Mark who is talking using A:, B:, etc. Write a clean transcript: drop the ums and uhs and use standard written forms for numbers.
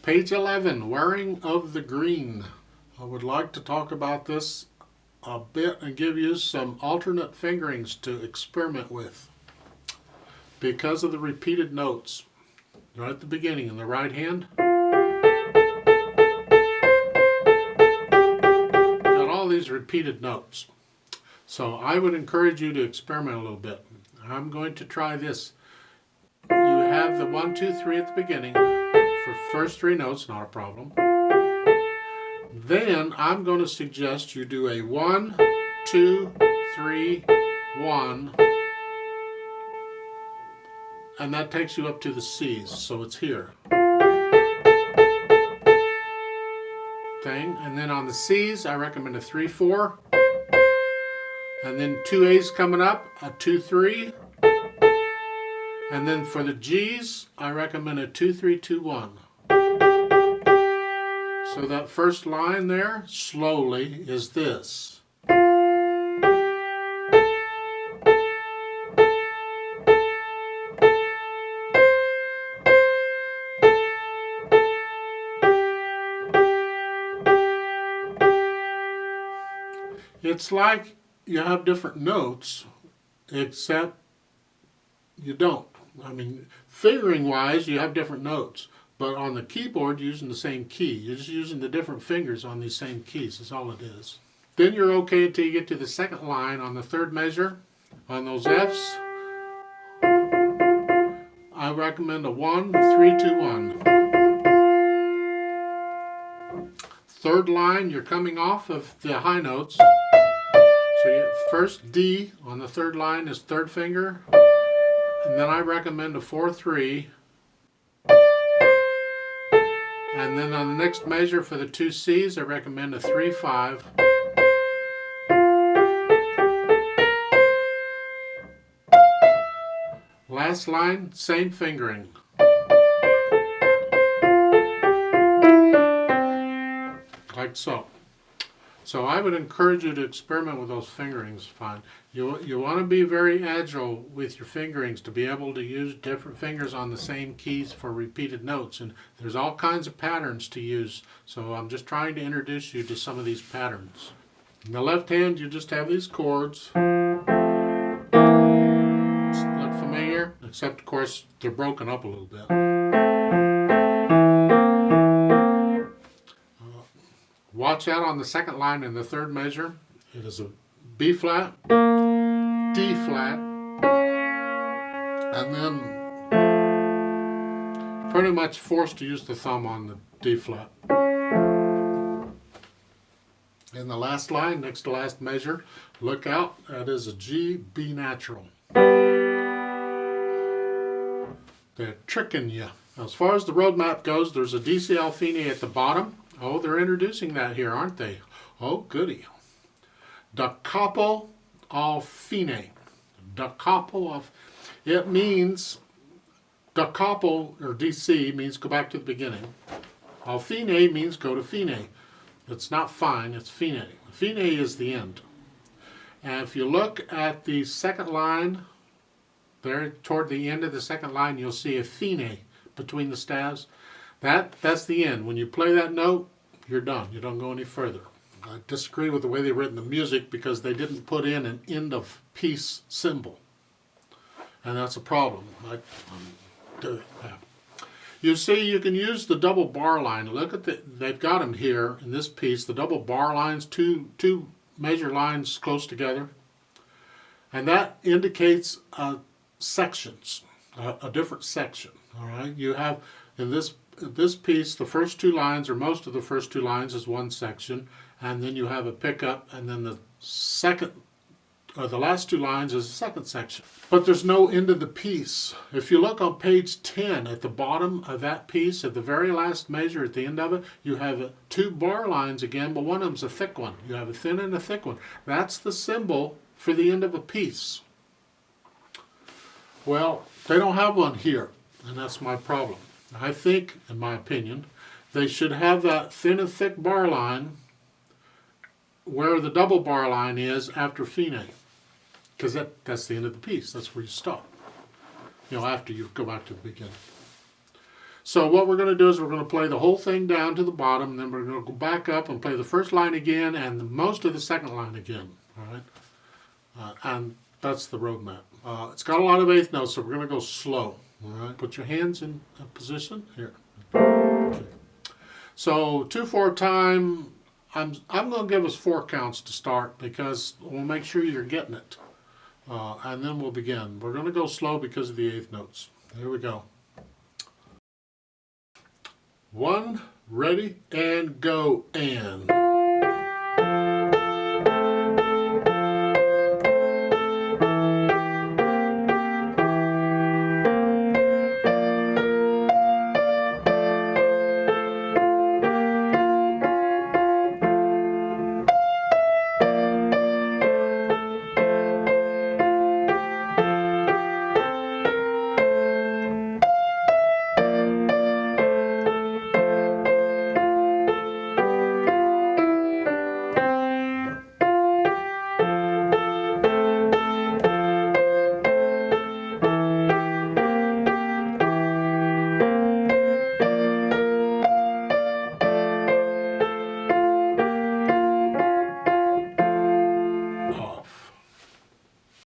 A: Page 11, Wearing of the Green. I would like to talk about this a bit and give you some alternate fingerings to experiment with because of the repeated notes. Right at the beginning in the right hand, got all these repeated notes. So I would encourage you to experiment a little bit. I'm going to try this. You have the 1, 2, 3 at the beginning for first 3 notes, not a problem. Then I'm going to suggest you do a 1, 2, 3, 1, and that takes you up to the C's, so it's here. Thing, and then on the C's, I recommend a 3, 4, and then 2 A's coming up, a 2, 3, and then for the G's, I recommend a 2, 3, 2, 1. So that first line there, slowly, is this. It's like you have different notes, except you don't. I mean, fingering-wise, you have different notes. But on the keyboard, you're using the same key. You're just using the different fingers on these same keys. That's all it is. Then you're okay until you get to the second line on the third measure. On those F's, I recommend a 1, 3, 2, 1. Third line, you're coming off of the high notes. So you first D on the third line is third finger. And then I recommend a 4, 3. And then on the next measure for the 2 C's, I recommend a 3, 5. Last line, same fingering. Like so. So I would encourage you to experiment with those fingerings. Fine. You want to be very agile with your fingerings to be able to use different fingers on the same keys for repeated notes. And there's all kinds of patterns to use. So I'm just trying to introduce you to some of these patterns. In the left hand, you just have these chords. Look familiar? Except, of course, they're broken up a little bit. Watch out on the second line in the third measure. It is a B flat, D flat, and then pretty much forced to use the thumb on the D flat. In the last line, next to last measure, look out, that is a G, B natural. They're tricking you. As far as the roadmap goes, there's a DCL fine at the bottom. Oh, they're introducing that here, aren't they? Oh, goody. Da capo al fine. Da capo of, it means, da capo, or DC, means go back to the beginning. Al fine means go to fine. It's not fine, it's fine. Fine is the end. And if you look at the second line, there toward the end of the second line, you'll see a fine between the staves. That's the end. When you play that note, you're done. You don't go any further. I disagree with the way they've written the music because they didn't put in an end of piece symbol. And that's a problem. You see, you can use the double bar line. Look at they've got them here in this piece, the double bar lines, two measure lines close together. And that indicates sections, a different section. All right, you have in this piece, the first 2 lines, or most of the first 2 lines, is one section, and then you have a pickup, and then the last 2 lines is a second section. But there's no end of the piece. If you look on page 10, at the bottom of that piece, at the very last measure, at the end of it, you have 2 bar lines again, but one of them's a thick one. You have a thin and a thick one. That's the symbol for the end of a piece. Well, they don't have one here, and that's my problem. I think, in my opinion, they should have that thin and thick bar line where the double bar line is after fine. Because that's the end of the piece. That's where you stop. After you go back to the beginning. So what we're going to do is we're going to play the whole thing down to the bottom, and then we're going to go back up and play the first line again and most of the second line again. All right, and that's the road map. It's got a lot of eighth notes, so we're going to go slow. All right, put your hands in a position here. Okay. So 2/4 time. I'm going to give us 4 counts to start because we'll make sure you're getting it, and then we'll begin. We're going to go slow because of the eighth notes. Here we go. 1, ready, and go, and.